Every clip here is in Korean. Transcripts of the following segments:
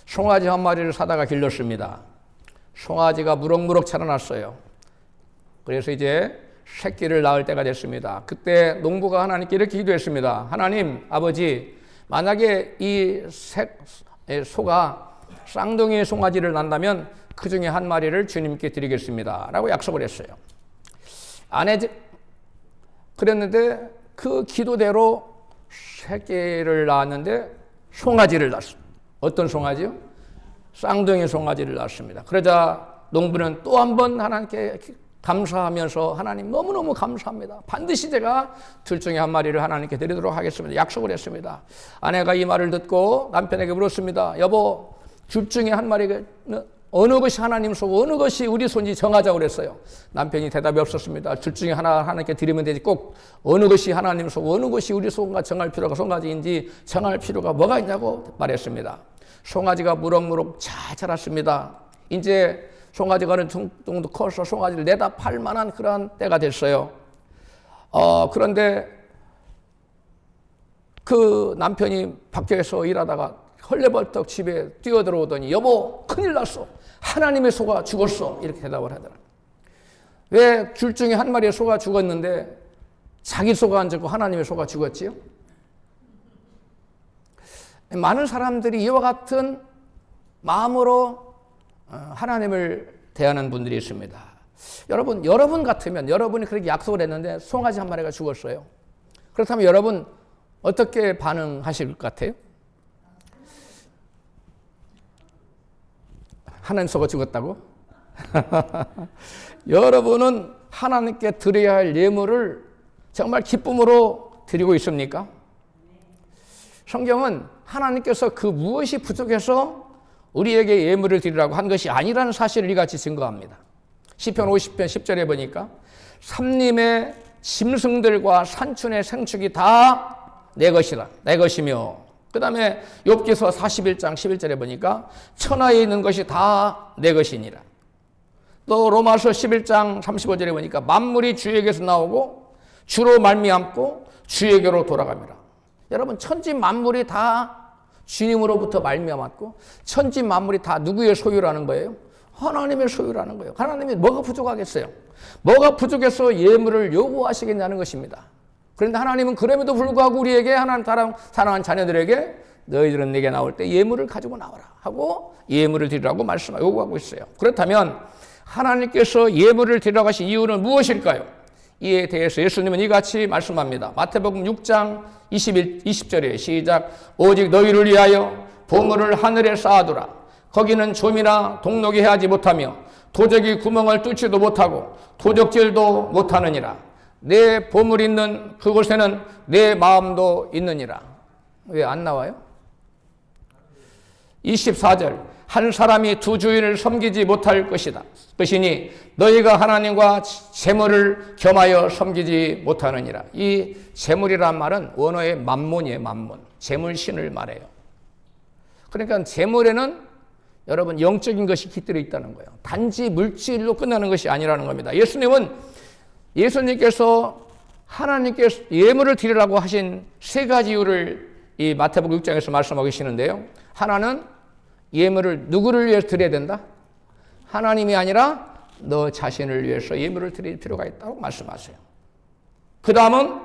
송아지 한 마리를 사다가 길렀습니다. 송아지가 무럭무럭 자라났어요. 그래서 이제 새끼를 낳을 때가 됐습니다. 그때 농부가 하나님께 이렇게 기도했습니다. 하나님, 아버지, 만약에 이 소가 쌍둥이 송아지를 낳는다면 그 중에 한 마리를 주님께 드리겠습니다 라고 약속을 했어요. 그랬는데 그 기도대로 새끼를 낳았는데 송아지를 낳았어요. 어떤 송아지요? 쌍둥이 송아지를 낳았습니다. 그러자 농부는 또 한 번 하나님께 감사하면서 하나님 너무너무 감사합니다. 반드시 제가 둘 중에 한 마리를 하나님께 드리도록 하겠습니다. 약속을 했습니다. 아내가 이 말을 듣고 남편에게 물었습니다. 여보, 둘 중에 한 마리가 어느 것이 하나님 소고 어느 것이 우리 소인지 정하자고 그랬어요. 남편이 대답이 없었습니다. 둘 중에 하나 하나님께 드리면 되지 꼭 어느 것이 하나님 소고 어느 것이 우리 소인가 정할 필요가 송아지인지 정할 필요가 뭐가 있냐고 말했습니다. 송아지가 무럭무럭 잘 자랐습니다. 이제 송아지가 어느 정도 커서 송아지를 내다 팔 만한 그런 때가 됐어요. 그런데 그 남편이 밖에서 일하다가 헐레벌떡 집에 뛰어들어오더니 여보, 큰일 났어. 하나님의 소가 죽었어. 이렇게 대답을 하더라. 왜 둘 중에 한 마리의 소가 죽었는데 자기 소가 안 죽고 하나님의 소가 죽었지요? 많은 사람들이 이와 같은 마음으로 하나님을 대하는 분들이 있습니다. 여러분 같으면 여러분이 그렇게 약속을 했는데 송아지 한 마리가 죽었어요. 그렇다면 여러분 어떻게 반응하실 것 같아요? 하나님 소가 죽었다고? 여러분은 하나님께 드려야 할 예물을 정말 기쁨으로 드리고 있습니까? 성경은 하나님께서 그 무엇이 부족해서 우리에게 예물을 드리라고 한 것이 아니라는 사실을 이같이 증거합니다. 시편 50편 10절에 보니까 삼림의 짐승들과 산춘의 생축이 다 내 것이라, 내 것이며, 그 다음에 욥기서 41장 11절에 보니까 천하에 있는 것이 다 내 것이니라. 또 로마서 11장 35절에 보니까 만물이 주에게서 나오고 주로 말미암고 주에게로 돌아갑니다. 여러분, 천지 만물이 다 주님으로부터 말미암았고 천지 만물이 다 누구의 소유라는 거예요? 하나님의 소유라는 거예요. 하나님이 뭐가 부족하겠어요? 뭐가 부족해서 예물을 요구하시겠냐는 것입니다. 그런데 하나님은 그럼에도 불구하고 우리에게 하나님 사랑하는 자녀들에게 너희들은 내게 나올 때 예물을 가지고 나와라 하고 예물을 드리라고 요구하고 있어요. 그렇다면 하나님께서 예물을 드리라고 하신 이유는 무엇일까요? 이에 대해서 예수님은 이같이 말씀합니다. 마태복음 6장 20절에 시작. 오직 너희를 위하여 보물을 하늘에 쌓아두라. 거기는 좀이나 동록이 해하지 못하며 도적이 구멍을 뚫지도 못하고 도적질도 못하느니라. 내 보물 있는 그곳에는 내 마음도 있느니라. 왜 안 나와요? 24절. 한 사람이 두 주인을 섬기지 못할 것이니 너희가 하나님과 재물을 겸하여 섬기지 못하느니라. 이 재물이란 말은 원어의 만몬이에요. 만몬. 재물신을 말해요. 그러니까 재물에는 여러분 영적인 것이 깃들어 있다는 거예요. 단지 물질로 끝나는 것이 아니라는 겁니다. 예수님께서 하나님께서 예물을 드리라고 하신 세 가지 이유를 이 마태복음 6장에서 말씀하고 계시는데요. 하나는 예물을 누구를 위해서 드려야 된다? 하나님이 아니라 너 자신을 위해서 예물을 드릴 필요가 있다고 말씀하세요. 그 다음은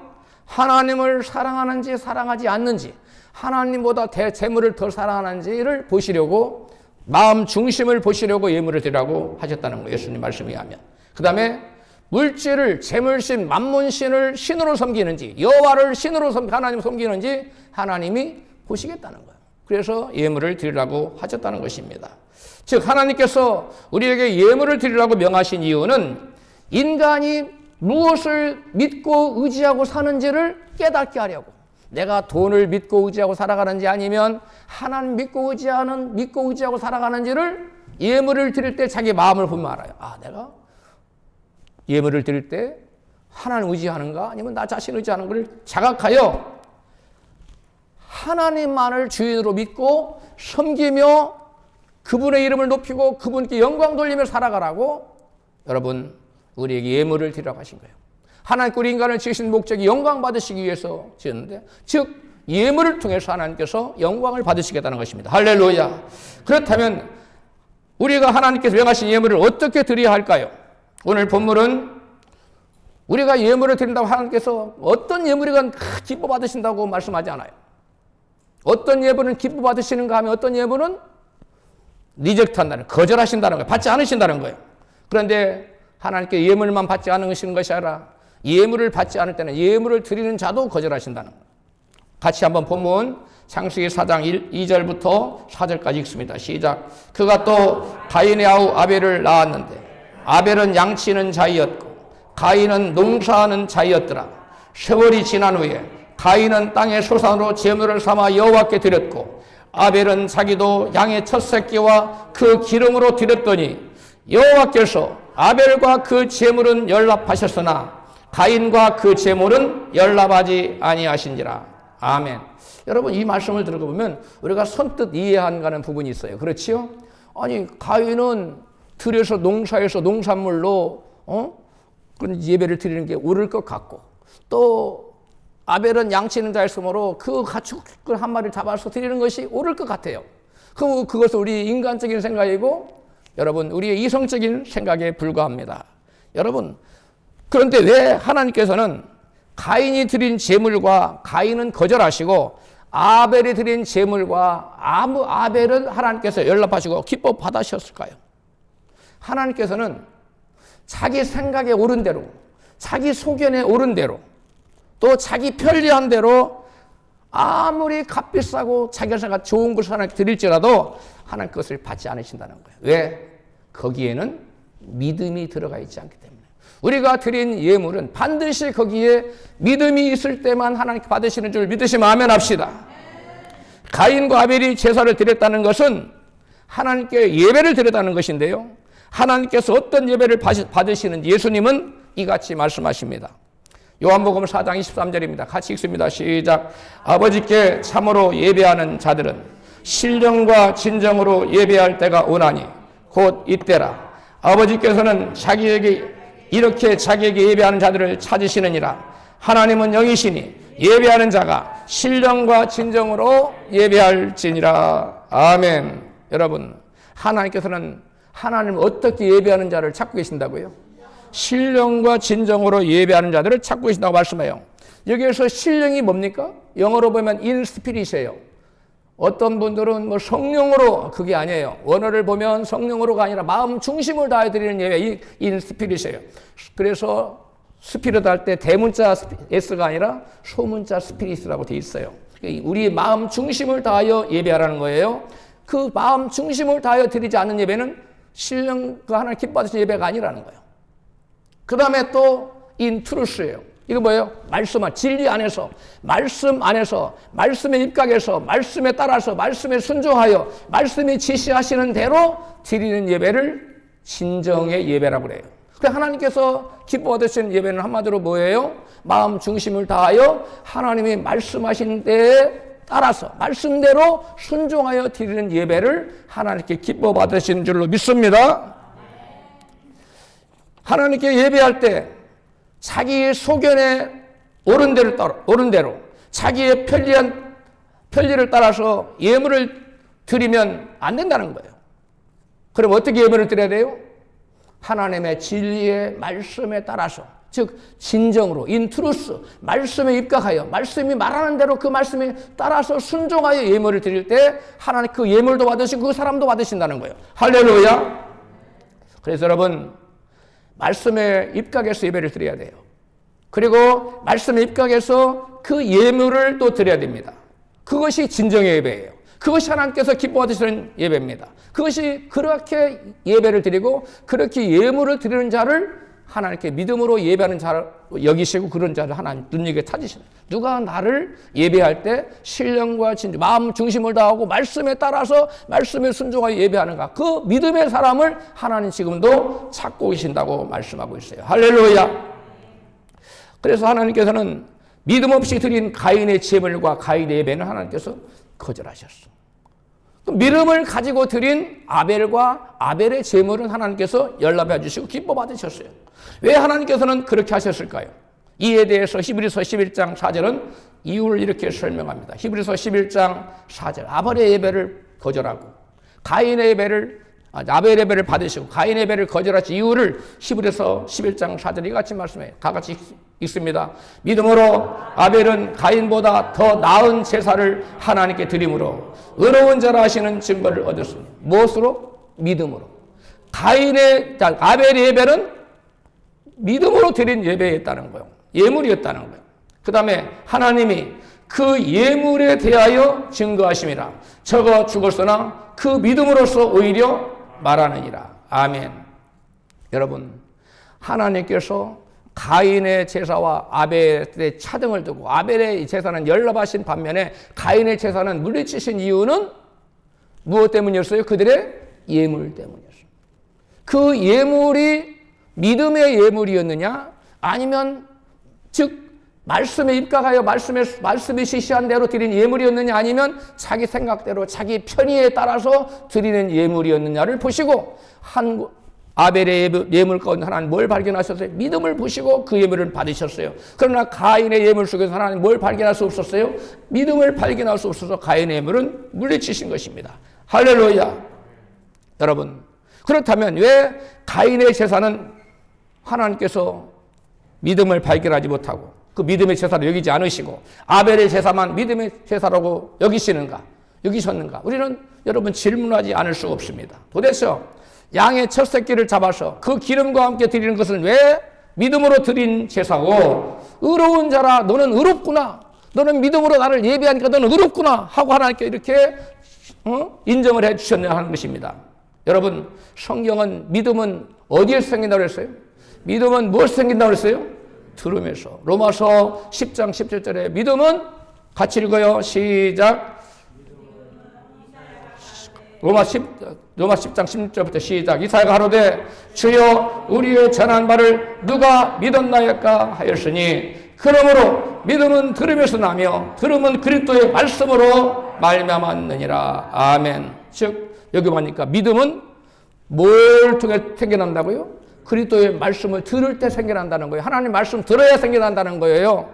하나님을 사랑하는지 사랑하지 않는지, 하나님보다 재물을 더 사랑하는지를 보시려고, 마음 중심을 보시려고 예물을 드리라고 하셨다는 거예요. 예수님 말씀에 의하면. 그 다음에 물질을, 재물신, 만몬신을 신으로 섬기는지, 여호와를 신으로 하나님 섬기는지 하나님이 보시겠다는 거예요. 그래서 예물을 드리라고 하셨다는 것입니다. 즉 하나님께서 우리에게 예물을 드리라고 명하신 이유는 인간이 무엇을 믿고 의지하고 사는지를 깨닫게 하려고. 내가 돈을 믿고 의지하고 살아가는지 아니면 하나님 믿고 의지하고 살아가는지를 예물을 드릴 때 자기 마음을 보면 알아요. 아, 내가 예물을 드릴 때 하나님 의지하는가 아니면 나 자신 의지하는 걸 자각하여 하나님만을 주인으로 믿고 섬기며 그분의 이름을 높이고 그분께 영광 돌리며 살아가라고 여러분 우리에게 예물을 드리라고 하신 거예요. 하나님께 우리 인간을 지으신 목적이 영광 받으시기 위해서 지었는데, 즉 예물을 통해서 하나님께서 영광을 받으시겠다는 것입니다. 할렐루야. 그렇다면 우리가 하나님께서 명하신 예물을 어떻게 드려야 할까요? 오늘 본문은 우리가 예물을 드린다고 하나님께서 어떤 예물이건 기뻐 받으신다고 말씀하지 않아요. 어떤 예물은 기뻐 받으시는가 하면 어떤 예물은 리젝트한다는, 거절하신다는 거예요. 받지 않으신다는 거예요. 그런데 하나님께 예물만 받지 않으시는 것이 아니라 예물을 받지 않을 때는 예물을 드리는 자도 거절하신다는 거예요. 같이 한번 본문 창세기 4장 2절부터 4절까지 읽습니다. 시작. 그가 또 가인의 아우 아벨을 낳았는데 아벨은 양치는 자이었고 가인은 농사하는 자이었더라. 세월이 지난 후에 가인은 땅의 소산으로 제물을 삼아 여호와께 드렸고 아벨은 자기도 양의 첫 새끼와 그 기름으로 드렸더니 여호와께서 아벨과 그 제물은 연락하셨으나 가인과 그 제물은 연락하지 아니하신지라. 아멘. 여러분, 이 말씀을 들어보면 우리가 선뜻 이해하는 부분이 있어요. 그렇지요? 아니, 가인은 들여서 농사에서 농산물로 그런 예배를 드리는 게 옳을 것 같고, 또 아벨은 양치는 자였으므로 그 가축을 한 마리를 잡아서 드리는 것이 옳을 것 같아요. 그것은 우리 인간적인 생각이고 여러분 우리의 이성적인 생각에 불과합니다. 여러분, 그런데 왜 하나님께서는 가인이 드린 제물과 가인은 거절하시고 아벨이 드린 제물과 아벨은 하나님께서 연락하시고 기뻐 받으셨을까요? 하나님께서는 자기 생각에 옳은 대로, 자기 소견에 옳은 대로, 또 자기 편리한 대로 아무리 값비싸고 자기가 생각 좋은 것을 하나님께 드릴지라도 하나님 그것을 받지 않으신다는 거예요. 왜? 거기에는 믿음이 들어가 있지 않기 때문에. 우리가 드린 예물은 반드시 거기에 믿음이 있을 때만 하나님께 받으시는 줄 믿으시면 아멘 합시다. 가인과 아벨이 제사를 드렸다는 것은 하나님께 예배를 드렸다는 것인데요. 하나님께서 어떤 예배를 받으시는지 예수님은 이같이 말씀하십니다. 요한복음 4장 23절입니다. 같이 읽습니다. 시작. 아버지께 참으로 예배하는 자들은 신령과 진정으로 예배할 때가 오나니 곧 이때라. 아버지께서는 이렇게 자기에게 예배하는 자들을 찾으시느니라. 하나님은 영이시니 예배하는 자가 신령과 진정으로 예배할지니라. 아멘. 여러분, 하나님께서는 하나님을 어떻게 예배하는 자를 찾고 계신다고요? 신령과 진정으로 예배하는 자들을 찾고 계신다고 말씀해요. 여기에서 신령이 뭡니까? 영어로 보면 in spirit이에요. 어떤 분들은 뭐 성령으로, 그게 아니에요. 원어를 보면 성령으로가 아니라 마음 중심을 다해 드리는 예배, in spirit이에요. 그래서 스피릿 할 때 대문자 S가 아니라 소문자 스피릿이라고 되어 있어요. 우리 마음 중심을 다하여 예배하라는 거예요. 그 마음 중심을 다하여 드리지 않는 예배는 신령과 하나님 기뻐하시는 예배가 아니라는 거예요. 그 다음에 또 in truth예요. 이거 뭐예요? 진리 안에서, 말씀 안에서, 말씀에 입각해서, 말씀에 따라서, 말씀에 순종하여, 말씀이 지시하시는 대로 드리는 예배를 진정의 예배라고 그래요. 그래서 하나님께서 기뻐하시는 예배는 한마디로 뭐예요? 마음 중심을 다하여 하나님이 말씀하신 데에 따라서, 말씀대로 순종하여 드리는 예배를 하나님께 기뻐 받으시는 줄로 믿습니다. 하나님께 예배할 때 자기의 소견에 옳은 대로 자기의 편리를 따라서 예물을 드리면 안 된다는 거예요. 그럼 어떻게 예물을 드려야 돼요? 하나님의 진리의 말씀에 따라서, 즉 진정으로 in truth, 말씀에 입각하여 말씀이 말하는 대로 그 말씀에 따라서 순종하여 예물을 드릴 때 하나님 그 예물도 받으시고 그 사람도 받으신다는 거예요. 할렐루야. 그래서 여러분, 말씀에 입각해서 예배를 드려야 돼요. 그리고 말씀에 입각해서 그 예물을 또 드려야 됩니다. 그것이 진정의 예배예요. 그것이 하나님께서 기뻐하시는 예배입니다. 그것이 그렇게 예배를 드리고 그렇게 예물을 드리는 자를 하나님께 믿음으로 예배하는 자를 여기시고 그런 자를 하나님 눈여겨 찾으시는, 누가 나를 예배할 때 신령과 진정, 마음 중심을 다하고 말씀에 따라서 말씀에 순종하여 예배하는가, 그 믿음의 사람을 하나님 지금도 찾고 계신다고 말씀하고 있어요. 할렐루야. 그래서 하나님께서는 믿음 없이 드린 가인의 제물과 가인의 예배는 하나님께서 거절하셨어. 믿음을 가지고 드린 아벨과 아벨의 제물은 하나님께서 연락해 주시고 기뻐 받으셨어요. 왜 하나님께서는 그렇게 하셨을까요? 이에 대해서 히브리서 11장 4절은 이유를 이렇게 설명합니다. 히브리서 11장 4절. 아벨의 예배를 거절하고 가인의 예배를 아벨의 예배를 받으시고 가인의 예배를 거절하신 이유를 히브리서 11장 4절 이같이 말씀해요. 다 같이 읽습니다. 믿음으로 아벨은 가인보다 더 나은 제사를 하나님께 드림으로 의로운 자라 하시는 증거를 얻었으니. 무엇으로? 믿음으로. 아벨의 예배는 믿음으로 드린 예배였다는 거예요. 예물이었다는 거예요. 그 다음에 하나님이 그 예물에 대하여 증거하심이라. 저거 죽었으나 그 믿음으로써 오히려 말하느니라. 아멘. 여러분, 하나님께서 가인의 제사와 아벨의 차등을 두고 아벨의 제사는 연락하신 반면에 가인의 제사는 물리치신 이유는 무엇 때문이었어요? 그들의 예물 때문이었어요. 그 예물이 믿음의 예물이었느냐? 아니면 즉 말씀에 입각하여 말씀이 지시한 대로 드린 예물이었느냐? 아니면 자기 생각대로 자기 편의에 따라서 드리는 예물이었느냐를 보시고 아벨의 예물 가운데 하나님 뭘 발견하셨어요? 믿음을 보시고 그 예물을 받으셨어요. 그러나 가인의 예물 속에서 하나님 뭘 발견할 수 없었어요? 믿음을 발견할 수 없어서 가인의 예물은 물리치신 것입니다. 할렐루야. 여러분, 그렇다면 왜 가인의 제사는 하나님께서 믿음을 발견하지 못하고 그 믿음의 제사로 여기지 않으시고 아벨의 제사만 믿음의 제사라고 여기셨는가? 우리는 여러분 질문하지 않을 수가 없습니다. 도대체 양의 첫 새끼를 잡아서 그 기름과 함께 드리는 것은 왜 믿음으로 드린 제사고 의로운 자라 너는 의롭구나. 너는 믿음으로 나를 예배하니까 너는 의롭구나 하고 하나님께 이렇게 인정을 해 주셨냐 하는 것입니다. 여러분, 성경은 믿음은 어디에서 생긴다고 했어요? 믿음은 무엇에서 생긴다고 했어요? 들음에서. 로마서 10장 17절에 믿음은 같이 읽어요. 시작. 로마 10장 16절부터 시작. 이사야가 가로되 주여 우리의 전한 바를 누가 믿었나이까 하였으니 그러므로 믿음은 들음에서 나며 들음은 그리스도의 말씀으로 말미암았느니라. 아멘. 즉 여기 보니까 믿음은 뭘 통해 생겨난다고요? 그리스도의 말씀을 들을 때 생겨난다는 거예요. 하나님 말씀 들어야 생겨난다는 거예요.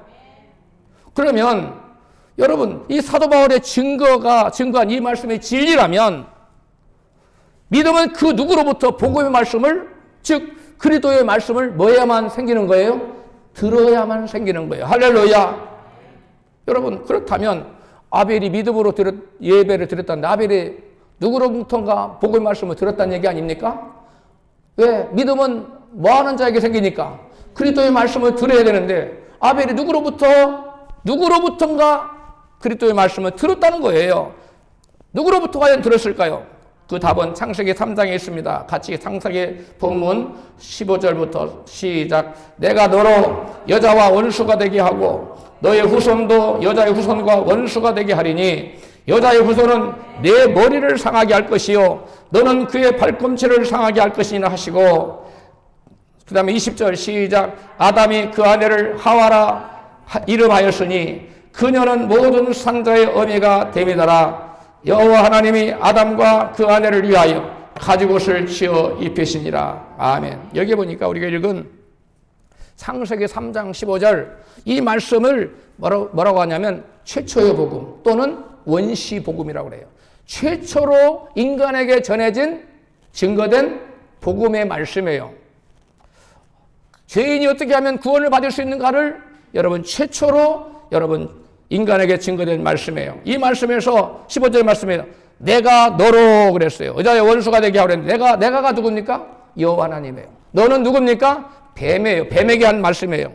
그러면 여러분, 이 사도 바울의 증거한 이 말씀의 진리라면 믿음은 그 누구로부터 복음의 말씀을, 즉 그리스도의 말씀을 뭐 해야만 생기는 거예요? 들어야만 생기는 거예요. 할렐루야. 여러분, 그렇다면 아벨이 믿음으로 예배를 드렸다는데 아벨이 누구로부터인가 복음의 말씀을 들었다는 얘기 아닙니까? 왜? 믿음은 뭐하는 자에게 생기니까 그리스도의 말씀을 들어야 되는데 아벨이 누구로부터인가 그리스도의 말씀을 들었다는 거예요. 누구로부터 과연 들었을까요? 그 답은 창세기 3장에 있습니다. 같이 창세기 본문 15절부터 시작. 내가 너로 여자와 원수가 되게 하고 너의 후손도 여자의 후손과 원수가 되게 하리니 여자의 후손은 내 머리를 상하게 할 것이요 너는 그의 발꿈치를 상하게 할 것이니라 하시고, 그 다음에 20절 시작. 아담이 그 아내를 하와라 이름하였으니 그녀는 모든 산자의 어미가 됨이더라. 여호와 하나님이 아담과 그 아내를 위하여 가죽옷을 지어 입히시니라. 아멘. 여기 보니까 우리가 읽은 창세기 3장 15절 이 말씀을 뭐라고 하냐면 최초의 복음 또는 원시 복음이라고 그래요. 최초로 인간에게 전해진 증거된 복음의 말씀이에요. 죄인이 어떻게 하면 구원을 받을 수 있는가를 여러분 최초로 인간에게 증거된 말씀이에요. 이 말씀에서 15절 말씀이에요. 내가 너로 그랬어요. 여자의 원수가 되게 하고 그랬는데 내가가 누굽니까? 여호와 하나님이에요. 너는 누굽니까? 뱀이에요. 뱀에게 한 말씀이에요.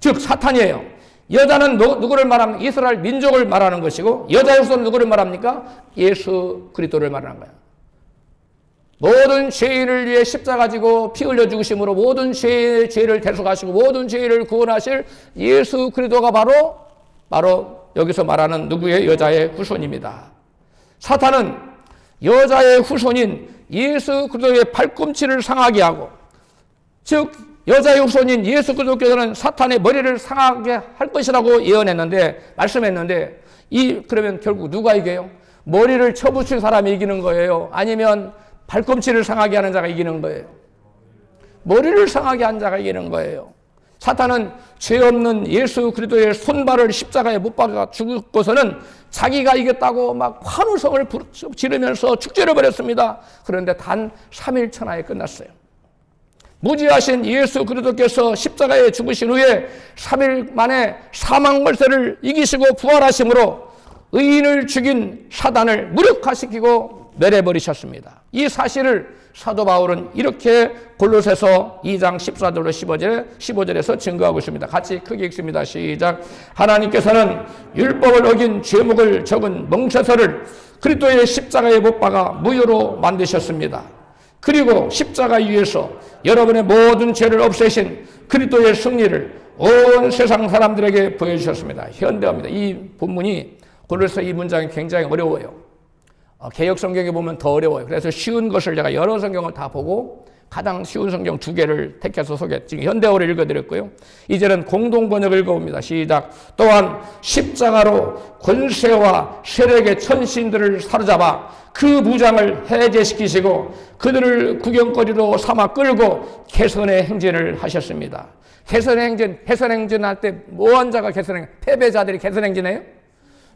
즉 사탄이에요. 여자는 누구를 말합니까? 이스라엘 민족을 말하는 것이고 여자의 후손은 누구를 말합니까? 예수 그리스도를 말하는 거예요. 모든 죄인을 위해 십자가 지고 피 흘려 죽으심으로 모든 죄를 대속하시고 모든 죄를 구원하실 예수 그리스도가 바로 여기서 말하는 누구의 여자의 후손입니다. 사탄은 여자의 후손인 예수 그리스도의 발꿈치를 상하게 하고, 즉 여자의 후손인 예수 그리스도께서는 사탄의 머리를 상하게 할 것이라고 말씀했는데 그러면 결국 누가 이겨요? 머리를 쳐붙인 사람이 이기는 거예요? 아니면 발꿈치를 상하게 하는 자가 이기는 거예요? 머리를 상하게 한 자가 이기는 거예요. 사탄은 죄 없는 예수 그리스도의 손발을 십자가에 못 박아 죽고서는 자기가 이겼다고 막 환호성을 지르면서 축제를 벌였습니다. 그런데 단 3일 천하에 끝났어요. 무지하신 예수 그리스도께서 십자가에 죽으신 후에 3일 만에 사망 권세를 이기시고 부활하심으로 의인을 죽인 사단을 무력화시키고 멸해버리셨습니다. 이 사실을 사도 바울은 이렇게 골로새서 2장 14절로 15절에서 증거하고 있습니다. 같이 크게 읽습니다. 시작. 하나님께서는 율법을 어긴 죄목을 적은 멍세서를 그리스도의 십자가에 못 박아 무효로 만드셨습니다. 그리고 십자가 위에서 여러분의 모든 죄를 없애신 그리스도의 승리를 온 세상 사람들에게 보여주셨습니다. 현대어입니다. 이 본문이 골로새 이 문장이 굉장히 어려워요. 개역 성경에 보면 더 어려워요. 그래서 쉬운 것을 제가 여러 성경을 다 보고 가장 쉬운 성경 2개를 택해서 지금 현대어로 읽어드렸고요. 이제는 공동 번역을 읽어봅니다. 시작. 또한 십자가로 권세와 세력의 천신들을 사로잡아 그 무장을 해제시키시고 그들을 구경거리로 삼아 끌고 개선의 행진을 하셨습니다. 개선의 행진할 때 뭐한 자가 패배자들이 개선행진해요?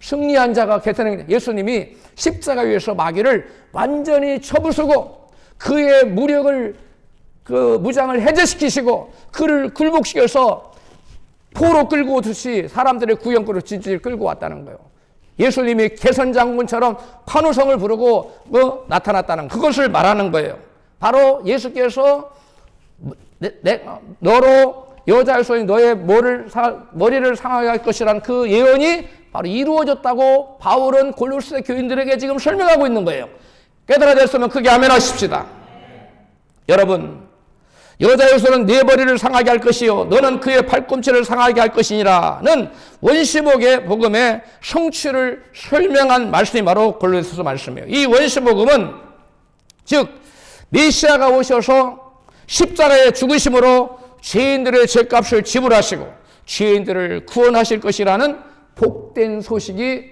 승리한 자가 개선행진. 예수님이 십자가 위에서 마귀를 완전히 쳐부수고 그의 무력을 무장을 해제시키시고 그를 굴복시켜서 포로 끌고 오듯이 사람들의 구경거리로 진지를 끌고 왔다는 거예요. 예수님이 개선장군처럼 환호성을 부르고 나타났다는 그것을 말하는 거예요. 바로 예수께서 너로 여자였으니 너의 머리를 상하게 할 것이라는 그 예언이 바로 이루어졌다고 바울은 골로새 교인들에게 지금 설명하고 있는 거예요. 깨달아졌으면 크게 아멘 하십시다. 여러분, 여자여서는 네 머리를 상하게 할 것이요 너는 그의 팔꿈치를 상하게 할 것이니라는 원시복의 복음의 성취를 설명한 말씀이 바로 골로새서 말씀이에요. 이 원시복음은 즉 메시아가 오셔서 십자가에 죽으심으로 죄인들의 죄값을 지불하시고 죄인들을 구원하실 것이라는 복된 소식이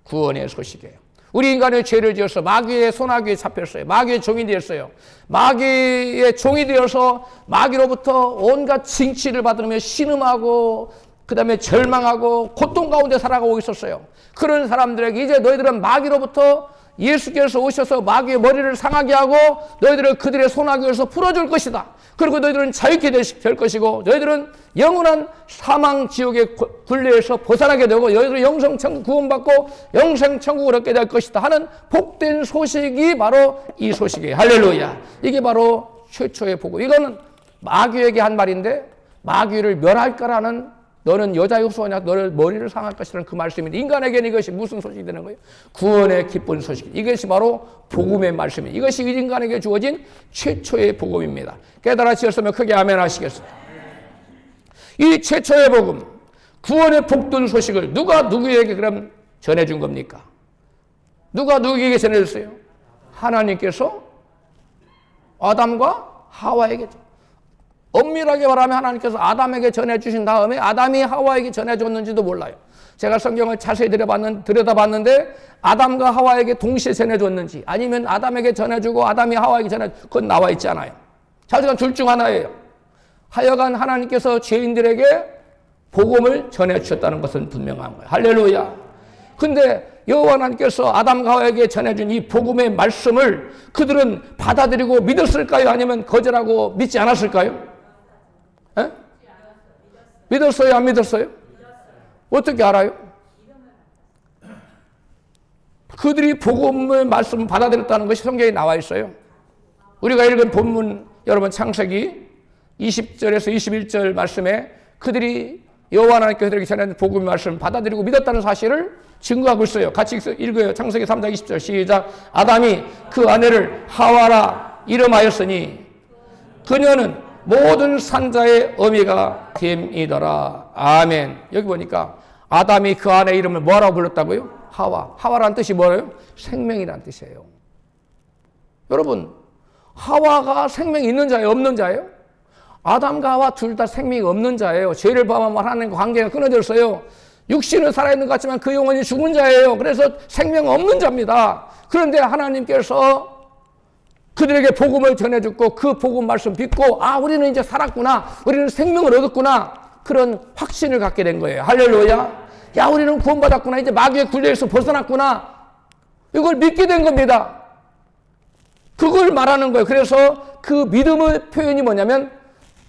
구원의 소식이에요. 우리 인간의 죄를 지어서 마귀의 손아귀에 잡혔어요. 마귀의 종이 되었어요. 마귀의 종이 되어서 마귀로부터 온갖 징치를 받으며 신음하고 그 다음에 절망하고 고통 가운데 살아가고 있었어요. 그런 사람들에게 이제 너희들은 마귀로부터 예수께서 오셔서 마귀의 머리를 상하게 하고 너희들을 그들의 손아귀에서 풀어줄 것이다. 그리고 너희들은 자유케 될 것이고 너희들은 영원한 사망 지옥의 굴레에서 벗어나게 되고 너희들은 영생천국 구원받고 영생천국을 얻게 될 것이다 하는 복된 소식이 바로 이 소식이에요. 할렐루야. 이게 바로 최초의 복음. 이거는 마귀에게 한 말인데 마귀를 멸할 거라는 너는 여자의 흡수하냐 너를 머리를 상할 것이라는 그 말씀인데 인간에게는 이것이 무슨 소식이 되는 거예요? 구원의 기쁜 소식. 이것이 바로 복음의 말씀입니다. 이것이 인간에게 주어진 최초의 복음입니다. 깨달아지셨으면 크게 아멘 하시겠어요? 이 최초의 복음, 구원의 복된 소식을 누가 누구에게 그럼 전해준 겁니까? 누가 누구에게 전해줬어요? 하나님께서 아담과 하와에게 엄밀하게 말하면 하나님께서 아담에게 전해주신 다음에 아담이 하와에게 전해줬는지도 몰라요. 제가 성경을 자세히 들여다봤는데 아담과 하와에게 동시에 전해줬는지 아니면 아담에게 전해주고 아담이 하와에게 전해주고 그건 나와 있지 않아요. 자주간 둘 중 하나예요. 하여간 하나님께서 죄인들에게 복음을 전해주셨다는 것은 분명한 거예요. 할렐루야. 근데 여호와 하나님께서 아담과 하와에게 전해준 이 복음의 말씀을 그들은 받아들이고 믿었을까요? 아니면 거절하고 믿지 않았을까요? 에? 믿었어요? 안 믿었어요? 어떻게 알아요? 그들이 복음의 말씀을 받아들였다는 것이 성경에 나와 있어요. 우리가 읽은 본문 여러분 창세기 20절에서 21절 말씀에 그들이 여호와 하나님께서 그들에게 전하는 복음의 말씀을 받아들이고 믿었다는 사실을 증거하고 있어요. 같이 읽어요. 창세기 3장 20절 시작. 아담이 그 아내를 하와라 이름하였으니 그녀는 모든 산자의 어미가 됨이더라. 아멘. 여기 보니까 아담이 그 아내 이름을 뭐라고 불렀다고요? 하와. 하와라는 뜻이 뭐예요? 생명이라는 뜻이에요. 여러분, 하와가 생명이 있는 자예요? 없는 자예요? 아담과 하와 둘 다 생명이 없는 자예요. 죄를 범하면 하나님과 관계가 끊어졌어요. 육신은 살아있는 것 같지만 그 영혼이 죽은 자예요. 그래서 생명 없는 자입니다. 그런데 하나님께서 그들에게 복음을 전해줬고 그 복음 말씀 믿고 우리는 이제 살았구나. 우리는 생명을 얻었구나. 그런 확신을 갖게 된 거예요. 할렐루야. 우리는 구원받았구나. 이제 마귀의 굴레에서 벗어났구나. 이걸 믿게 된 겁니다. 그걸 말하는 거예요. 그래서 그 믿음의 표현이 뭐냐면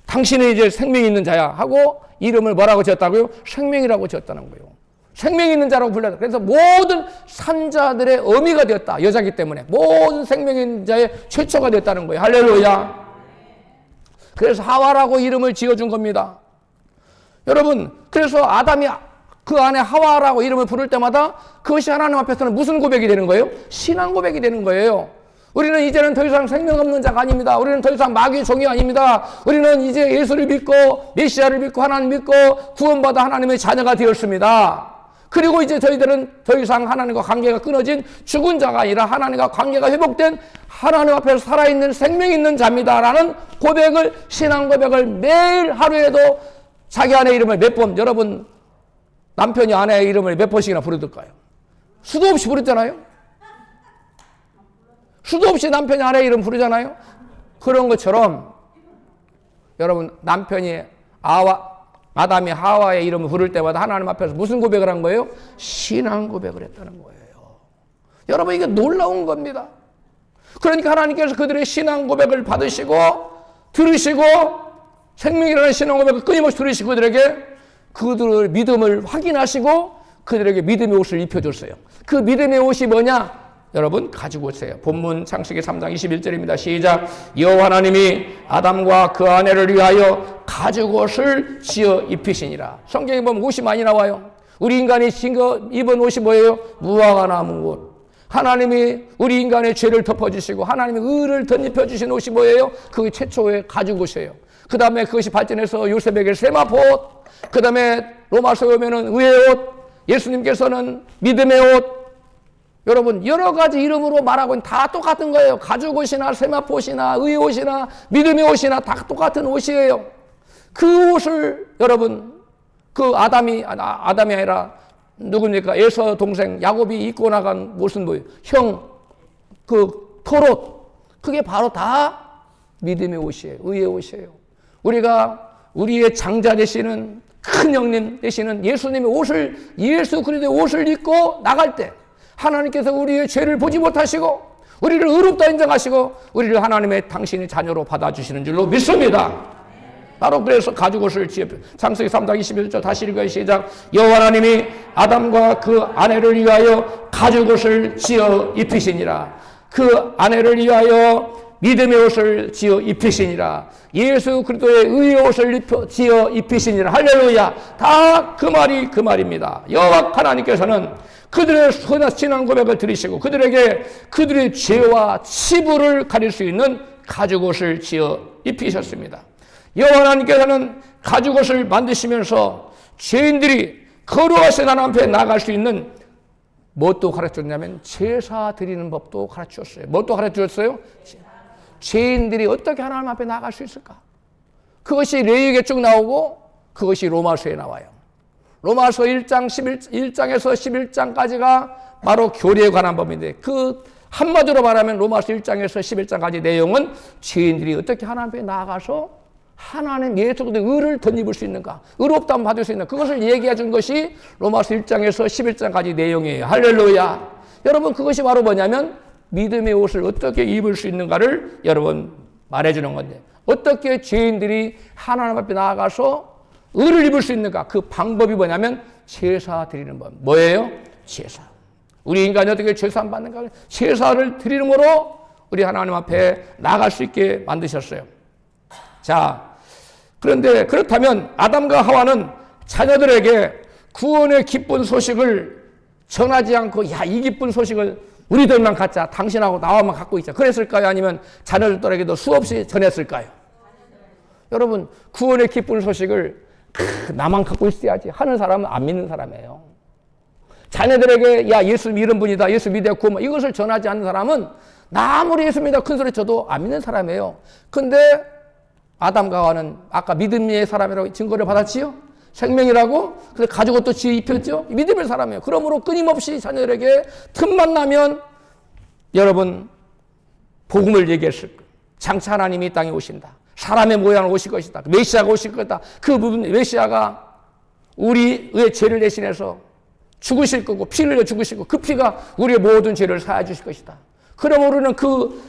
당신은 이제 생명이 있는 자야 하고 이름을 뭐라고 지었다고요? 생명이라고 지었다는 거예요. 생명 있는 자라고 불렀다. 그래서 모든 산자들의 어미가 되었다. 여자기 때문에 모든 생명 있는 자의 최초가 되었다는 거예요. 할렐루야. 그래서 하와라고 이름을 지어준 겁니다. 여러분, 그래서 아담이 그 안에 하와라고 이름을 부를 때마다 그것이 하나님 앞에서는 무슨 고백이 되는 거예요? 신앙 고백이 되는 거예요. 우리는 이제는 더 이상 생명 없는 자가 아닙니다. 우리는 더 이상 마귀의 종이 아닙니다. 우리는 이제 예수를 믿고 메시아를 믿고 하나님 믿고 구원받아 하나님의 자녀가 되었습니다. 그리고 이제 저희들은 더 이상 하나님과 관계가 끊어진 죽은 자가 아니라 하나님과 관계가 회복된 하나님 앞에서 살아있는 생명 있는 자입니다라는 고백을, 신앙 고백을 매일 하루에도 자기 아내 이름을 몇 번, 여러분 남편이 아내의 이름을 몇 번씩이나 부르들까요? 수도 없이 부르잖아요. 수도 없이 남편이 아내의 이름 부르잖아요. 그런 것처럼 여러분 남편이 아담이 하와의 이름을 부를 때마다 하나님 앞에서 무슨 고백을 한 거예요? 신앙 고백을 했다는 거예요. 여러분 이게 놀라운 겁니다. 그러니까 하나님께서 그들의 신앙 고백을 받으시고 들으시고 생명이라는 신앙 고백을 끊임없이 들으시고 그들의 믿음을 확인하시고 그들에게 믿음의 옷을 입혀줬어요. 그 믿음의 옷이 뭐냐? 여러분 가지고 오세요. 본문 창세기 3장 21절입니다. 시작. 여호와 하나님이 아담과 그 아내를 위하여 가죽 옷을 지어 입히시니라. 성경에 보면 옷이 많이 나와요. 우리 인간이 입은 옷이 뭐예요? 무화과 나무 옷. 하나님이 우리 인간의 죄를 덮어주시고 하나님이 의를 덧입혀주신 옷이 뭐예요? 그 최초의 가죽 옷이에요. 그 다음에 그것이 발전해서 요셉에게 세마포 옷, 그 다음에 로마서에 오면은 의의 옷, 예수님께서는 믿음의 옷. 여러분 여러 가지 이름으로 말하고 있는 다 똑같은 거예요. 가죽 옷이나 세마포 옷이나 의의 옷이나 믿음의 옷이나 다 똑같은 옷이에요. 그 옷을 여러분 그 아담이 아니라 누굽니까? 에서 동생 야곱이 입고 나간 옷은 뭐예요? 그 털옷. 그게 바로 다 믿음의 옷이에요. 의의 옷이에요. 우리가 우리의 장자 되시는 큰 형님 되시는 예수님의 옷을, 예수 그리스도의 옷을 입고 나갈 때 하나님께서 우리의 죄를 보지 못하시고 우리를 의롭다 인정하시고 우리를 하나님의 당신의 자녀로 받아주시는 줄로 믿습니다. 바로 그래서 가죽 옷을 지어 창세기 3장 21절 다시 읽어요. 시작. 여호와 하나님이 아담과 그 아내를 위하여 가죽 옷을 지어 입히시니라. 그 아내를 위하여 믿음의 옷을 지어 입히시니라. 예수 그리스도의 의의 옷을 지어 입히시니라. 할렐루야. 다 그 말이 그 말입니다. 여호와 하나님께서는 그들의 신앙 고백을 들으시고 그들에게 그들의 죄와 치부를 가릴 수 있는 가죽 옷을 지어 입히셨습니다. 여호와 하나님께서는 가죽 옷을 만드시면서 죄인들이 거룩하신 하나님 앞에 나갈 수 있는 무엇도 가르쳐줬냐면 제사 드리는 법도 가르쳐줬어요. 무엇도 가르쳐줬어요? 죄인들이 어떻게 하나님 앞에 나갈 수 있을까? 그것이 레위기에 쭉 나오고 그것이 로마서에 나와요. 로마서 1장에서 11장까지가 바로 교리에 관한 법인데 그 한마디로 말하면 로마서 1장에서 11장까지 내용은 죄인들이 어떻게 하나님 앞에 나아가서 하나님 예수 그리스도의 의를 덧입을 수 있는가, 의롭다함 받을 수 있는가, 그것을 얘기해 준 것이 로마서 1장에서 11장까지 내용이에요. 할렐루야. 여러분 그것이 바로 뭐냐면 믿음의 옷을 어떻게 입을 수 있는가를 여러분 말해주는 건데 어떻게 죄인들이 하나님 앞에 나아가서 의를 입을 수 있는가? 그 방법이 뭐냐면 제사 드리는 법. 뭐예요? 제사. 우리 인간이 어떻게 제사 받는가? 제사를 드리므로 우리 하나님 앞에 나아갈 수 있게 만드셨어요. 자, 그런데 그렇다면 아담과 하와는 자녀들에게 구원의 기쁜 소식을 전하지 않고 이 기쁜 소식을 우리들만 갖자. 당신하고 나와만 갖고 있자. 그랬을까요? 아니면 자녀들에게도 수없이 전했을까요? 여러분 구원의 기쁜 소식을 나만 갖고 있어야지 하는 사람은 안 믿는 사람이에요. 자녀들에게 예수 믿는 분이다, 예수 믿어 구원, 이것을 전하지 않는 사람은 나 아무리 예수 믿어 큰 소리 쳐도 안 믿는 사람이에요. 근데 아담과 하와는 아까 믿음의 사람이라고 증거를 받았지요. 생명이라고. 그래서 가죽 옷도 지어 입혔죠. 믿음의 사람이에요. 그러므로 끊임없이 자녀들에게 틈만 나면 여러분 복음을 얘기했을 거예요. 장차 하나님이 이 땅에 오신다. 사람의 모양으로 오실 것이다. 메시아가 오실 거다. 그 부분 메시아가 우리의 죄를 대신해서 죽으실 거고 피를 흘려 죽으시고 그 피가 우리의 모든 죄를 사해 주실 것이다. 그러므로 우리는 그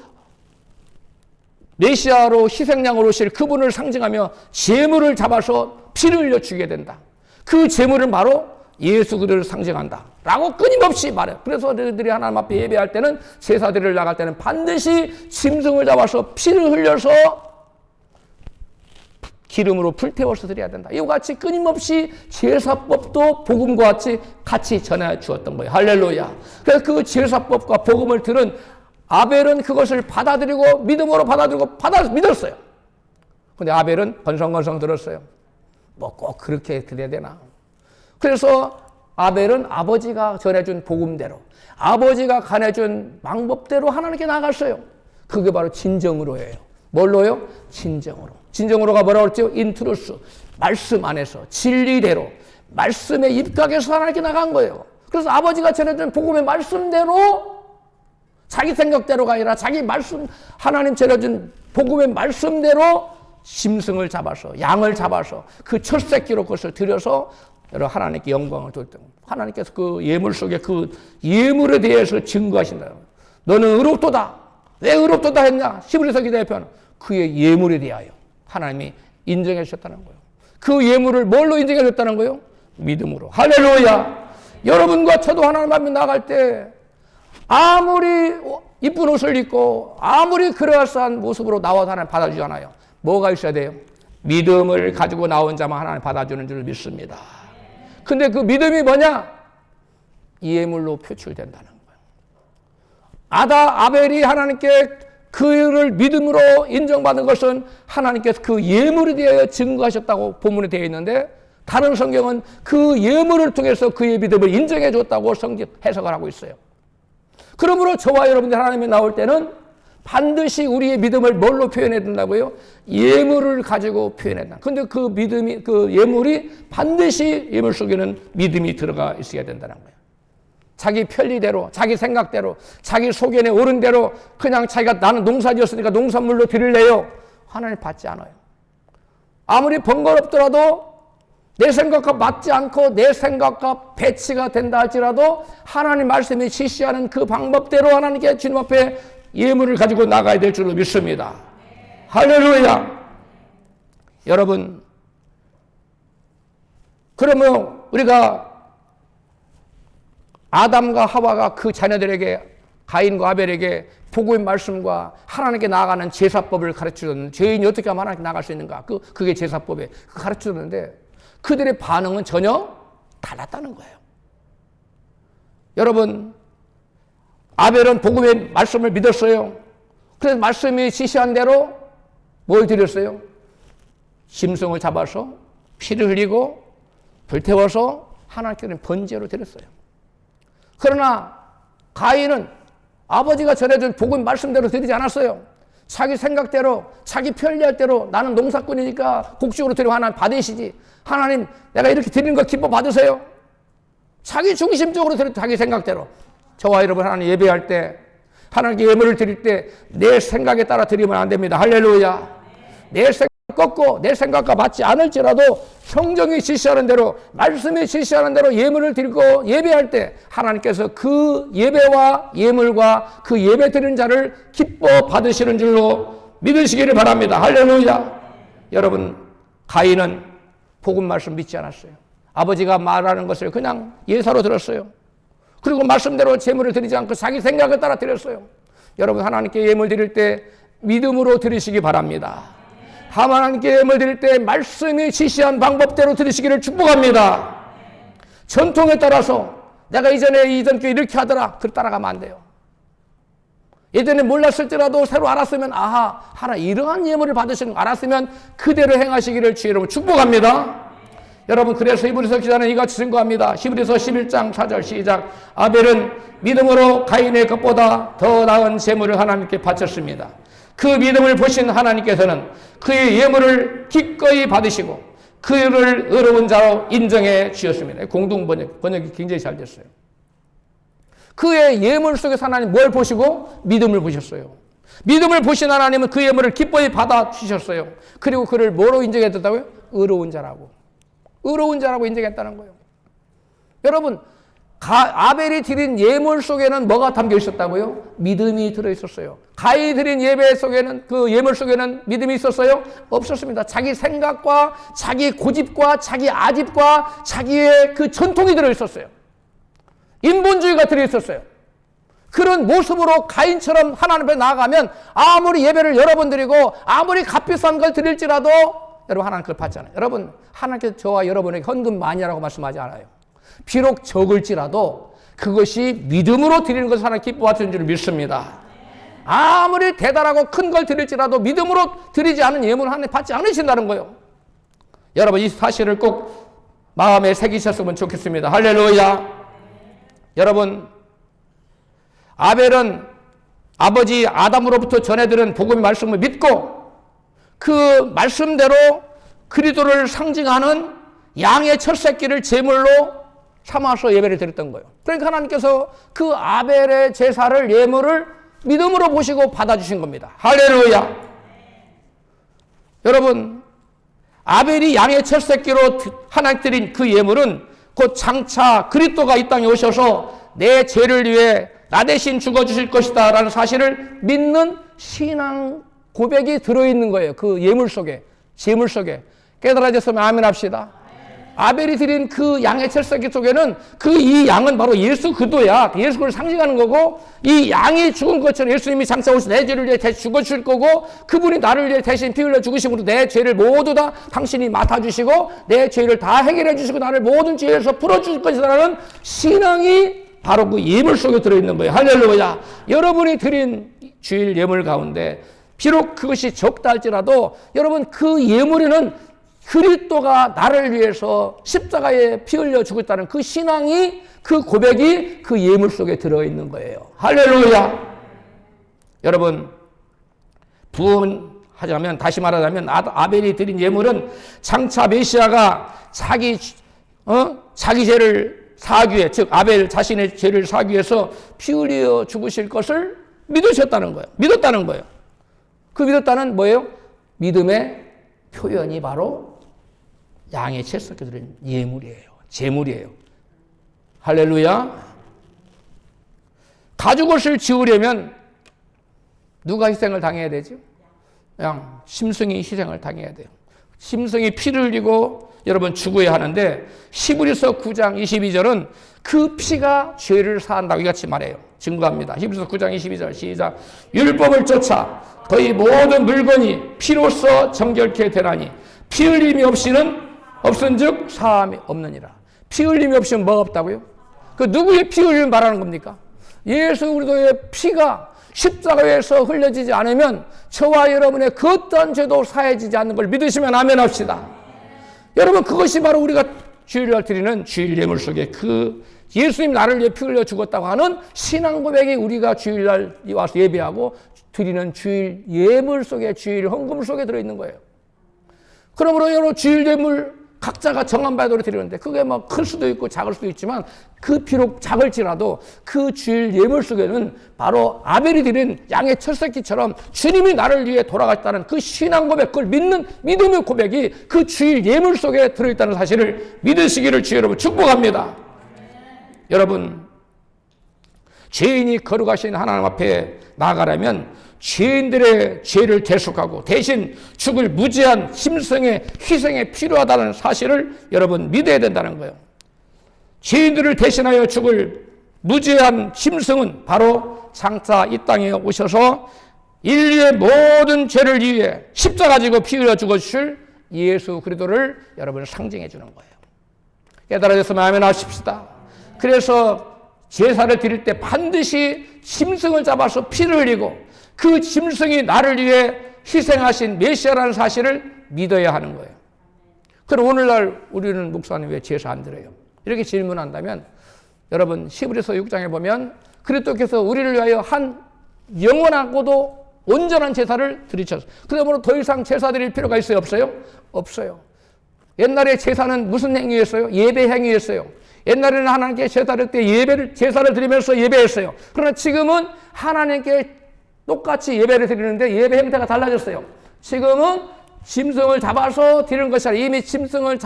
메시아로 희생양으로 오실 그분을 상징하며 제물을 잡아서 피를 흘려 주게 된다. 그 제물은 바로 예수 그리스도를 상징한다 라고 끊임없이 말해요. 그래서 너희들이 하나님 앞에 예배할 때는 제사드리러 나갈 때는 반드시 짐승을 잡아서 피를 흘려서 기름으로 불태워서 드려야 된다. 이와 같이 끊임없이 제사법도 복음과 같이 전해 주었던 거예요. 할렐루야. 그래서 그 제사법과 복음을 들은 아벨은 그것을 받아들이고 믿음으로 받아들이고 믿었어요. 근데 아벨은 건성건성 들었어요. 뭐 꼭 그렇게 드려야 되나. 그래서 아벨은 아버지가 전해준 복음대로 아버지가 가내준 방법대로 하나님께 나갔어요. 그게 바로 진정으로예요. 뭘로요? 진정으로. 진정으로가 뭐라고 그랬죠? 인트루스. 말씀 안에서 진리대로 말씀의 입각에서 하나님께 나간 거예요. 그래서 아버지가 전해준 복음의 말씀대로 자기 생각대로가 아니라 자기 말씀 하나님 전해준 복음의 말씀대로 짐승을 잡아서 양을 잡아서 그 첫 새끼로 그것을 들여서 여러분 하나님께 영광을 돌때 하나님께서 그 예물 속에 그 예물에 대해서 증거하신다. 너는 의롭도다. 왜 의롭도다 했냐? 히브리서 기자의 표현 그의 예물에 대하여 하나님이 인정해 주셨다는 거예요. 그 예물을 뭘로 인정해 줬다는 거예요? 믿음으로. 할렐루야. 여러분과 저도 하나님 앞에 나갈 때 아무리 이쁜 옷을 입고 아무리 그럴싸한 모습으로 나와서 하나님 받아주지 않아요. 뭐가 있어야 돼요? 믿음을 가지고 나온 자만 하나님 받아주는 줄 믿습니다. 근데 그 믿음이 뭐냐? 예물로 표출된다는 거예요. 아벨이 하나님께 그를 믿음으로 인정받은 것은 하나님께서 그 예물에 대하여 증거하셨다고 본문에 되어 있는데 다른 성경은 그 예물을 통해서 그의 믿음을 인정해 줬다고 해석을 하고 있어요. 그러므로 저와 여러분들 하나님에 나올 때는 반드시 우리의 믿음을 뭘로 표현해야 된다고요? 예물을 가지고 표현해야 된다. 근데 그 믿음이, 그 예물이 반드시 예물 속에는 믿음이 들어가 있어야 된다는 거예요. 자기 편리대로, 자기 생각대로, 자기 소견에 오른 대로 그냥 자기가 나는 농사 지었으니까 농산물로 드릴래요. 하나님 받지 않아요. 아무리 번거롭더라도 내 생각과 맞지 않고 내 생각과 배치가 된다 할지라도 하나님 말씀이 지시하는 그 방법대로 하나님께 주님 앞에 예물을 가지고 나가야 될 줄로 믿습니다. 할렐루야. 여러분, 그러면 우리가 아담과 하와가 그 자녀들에게 가인과 아벨에게 복음의 말씀과 하나님께 나아가는 제사법을 가르쳐줬는데 죄인이 어떻게 하면 하나님께 나아갈 수 있는가? 그게 제사법에 가르쳐줬는데 그들의 반응은 전혀 달랐다는 거예요. 여러분, 아벨은 복음의 말씀을 믿었어요. 그래서 말씀이 지시한 대로 뭘 드렸어요? 짐승을 잡아서 피를 흘리고 불태워서 하나님께는 번제로 드렸어요. 그러나 가인은 아버지가 전해준 복음 말씀대로 드리지 않았어요. 자기 생각대로 자기 편리할 대로 나는 농사꾼이니까 곡식으로 드리고 하나님 받으시지. 하나님 내가 이렇게 드리는 거 기뻐 받으세요. 자기 중심적으로 드려 자기 생각대로. 저와 여러분 하나님 예배할 때 하나님께 예물을 드릴 때 내 생각에 따라 드리면 안 됩니다. 할렐루야. 내 생각 꺾고 내 생각과 맞지 않을지라도 성경이 지시하는 대로 말씀이 지시하는 대로 예물을 드리고 예배할 때 하나님께서 그 예배와 예물과 그 예배 드리는 자를 기뻐 받으시는 줄로 믿으시기를 바랍니다. 할렐루야. 여러분 가인은 복음 말씀 믿지 않았어요. 아버지가 말하는 것을 그냥 예사로 들었어요. 그리고 말씀대로 제물을 드리지 않고 자기 생각을 따라 드렸어요. 여러분 하나님께 예물 드릴 때 믿음으로 드리시기 바랍니다. 하나님께 예물 드릴 때 말씀이 지시한 방법대로 드리시기를 축복합니다. 전통에 따라서 내가 이전에 이전 교회 이렇게 하더라 그렇게 따라가면 안 돼요. 예전에 몰랐을지라도 새로 알았으면 아하 하나 이러한 예물을 받으시는 거 알았으면 그대로 행하시기를 주의 이름으로 축복합니다. 여러분 그래서 히브리서 기자는 이같이 증거합니다. 히브리서 11장 4절 시작. 아벨은 믿음으로 가인의 것보다 더 나은 제물을 하나님께 바쳤습니다. 그 믿음을 보신 하나님께서는 그의 예물을 기꺼이 받으시고 그를 의로운 자로 인정해 주셨습니다. 공동 번역이 굉장히 잘 됐어요. 그의 예물 속에서 하나님 뭘 보시고? 믿음을 보셨어요. 믿음을 보신 하나님은 그 예물을 기뻐히 받아주셨어요. 그리고 그를 뭐로 인정했다고요? 의로운 자라고. 의로운 자라고 인정했다는 거예요. 여러분, 아벨이 드린 예물 속에는 뭐가 담겨 있었다고요? 믿음이 들어있었어요. 가인이 드린 예배 속에는, 그 예물 속에는 믿음이 있었어요? 없었습니다. 자기 생각과 자기 고집과 자기 아집과 자기의 그 전통이 들어있었어요. 인본주의가 들어있었어요. 그런 모습으로 가인처럼 하나님 앞에 나아가면 아무리 예배를 여러 번 드리고 아무리 값비싼 걸 드릴지라도 여러분 하나님 그걸 받잖아요. 여러분 하나님께서 저와 여러분에게 헌금 많이 하라고 말씀하지 않아요. 비록 적을지라도 그것이 믿음으로 드리는 것을 하나님 기뻐하시는 줄 믿습니다. 아무리 대단하고 큰 걸 드릴지라도 믿음으로 드리지 않은 예물은 하나님 받지 않으신다는 거예요. 여러분 이 사실을 꼭 마음에 새기셨으면 좋겠습니다. 할렐루야. 여러분 아벨은 아버지 아담으로부터 전해들은 복음의 말씀을 믿고 그 말씀대로 그리스도를 상징하는 양의 첫 새끼를 제물로 삼아서 예배를 드렸던 거예요. 그러니까 하나님께서 그 아벨의 제사를 예물을 믿음으로 보시고 받아주신 겁니다. 할렐루야. 여러분 아벨이 양의 첫 새끼로 하나님 드린 그 예물은 곧 장차 그리스도가 이 땅에 오셔서 내 죄를 위해 나 대신 죽어주실 것이다 라는 사실을 믿는 신앙 고백이 들어있는 거예요. 그 예물 속에, 제물 속에. 깨달아졌으면 아멘 합시다. 아벨이 드린 그 양의 첫 새끼 속에는 그 이 양은 바로 예수 그리스도야. 예수 그리스도를 상징하는 거고 이 양이 죽은 것처럼 예수님이 장차 오셔서 내 죄를 위해 대신 죽어주실 거고 그분이 나를 위해 대신 피 흘려 죽으심으로 내 죄를 모두 다 당신이 맡아주시고 내 죄를 다 해결해 주시고 나를 모든 죄에서 풀어주실 것이라는 신앙이 바로 그 예물 속에 들어있는 거예요. 할렐루야. 여러분이 드린 주일 예물 가운데 비록 그것이 적다 할지라도 여러분 그 예물에는 그리스도가 나를 위해서 십자가에 피 흘려 죽었다는 그 신앙이 그 고백이 그 예물 속에 들어있는 거예요. 할렐루야. 여러분 부언하자면 다시 말하자면 아벨이 드린 예물은 장차 메시아가 자기 죄를 사하기 위해 즉 아벨 자신의 죄를 사하기 위해서 피 흘려 죽으실 것을 믿으셨다는 거예요. 믿었다는 거예요. 그 믿었다는 뭐예요? 믿음의 표현이 바로 양의 첫 새끼 드린 예물이에요. 제물이에요. 할렐루야. 가죽옷을 지으려면 누가 희생을 당해야 되죠? 양, 심승이 희생을 당해야 돼요. 심승이 피를 흘리고 여러분 죽어야 하는데 히브리서 9장 22절은 그 피가 죄를 사한다고 이같이 말해요. 증거합니다. 히브리서 9장 22절 시작. 율법을 쫓아 거의 모든 물건이 피로써 정결케 되나니 피 흘림이 없은즉 사함이 없느니라. 피 흘림이 없으면 뭐가 없다고요? 그 누구의 피 흘림을 말하는 겁니까? 예수 그리스도의 피가 십자가에서 흘려지지 않으면 저와 여러분의 그 어떤 죄도 사해지지 않는 걸 믿으시면 아멘 합시다. 여러분 그것이 바로 우리가 주일날 드리는 주일 예물 속에 그 예수님 나를 위해 피 흘려 죽었다고 하는 신앙 고백이 우리가 주일날 와서 예배하고 드리는 주일 예물 속에 주일 헌금 속에 들어있는 거예요. 그러므로 여러분 주일 예물 각자가 정한 바대로 드리는데 그게 뭐 클 수도 있고 작을 수도 있지만 그 비록 작을지라도 그 주일 예물 속에는 바로 아벨이 드린 양의 첫 새끼처럼 주님이 나를 위해 돌아갔다는 그 신앙 고백, 그걸 믿는 믿음의 고백이 그 주일 예물 속에 들어있다는 사실을 믿으시기를 주 여러분 축복합니다. 여러분 죄인이 거룩하신 하나님 앞에 나아가려면 죄인들의 죄를 대속하고 대신 죽을 무지한 심성의 희생에 필요하다는 사실을 여러분 믿어야 된다는 거예요. 죄인들을 대신하여 죽을 무지한 심성은 바로 장차 이 땅에 오셔서 인류의 모든 죄를 위해 십자가 지고 피 흘려 죽어주실 예수 그리스도를 여러분 상징해 주는 거예요. 깨달아졌으면 아멘 하십시다. 그래서 제사를 드릴 때 반드시 심성을 잡아서 피를 흘리고 그 짐승이 나를 위해 희생하신 메시아라는 사실을 믿어야 하는 거예요. 그럼 오늘날 우리는 목사님 왜 제사 안 드려요? 이렇게 질문한다면 여러분 히브리서 6장에 보면 그리스도께서 우리를 위하여 한 영원하고도 온전한 제사를 드리셨어요. 그러므로 더 이상 제사 드릴 필요가 있어요? 없어요? 없어요. 옛날에 제사는 무슨 행위였어요? 예배 행위였어요. 옛날에는 하나님께 제사를 때 제사를 드리면서 예배했어요. 그러나 지금은 하나님께 똑같이 예배를 드리는데 예배 형태가 달라졌어요. 지금은 짐승을 잡아서 드리는 것이 아니라 이미 짐승을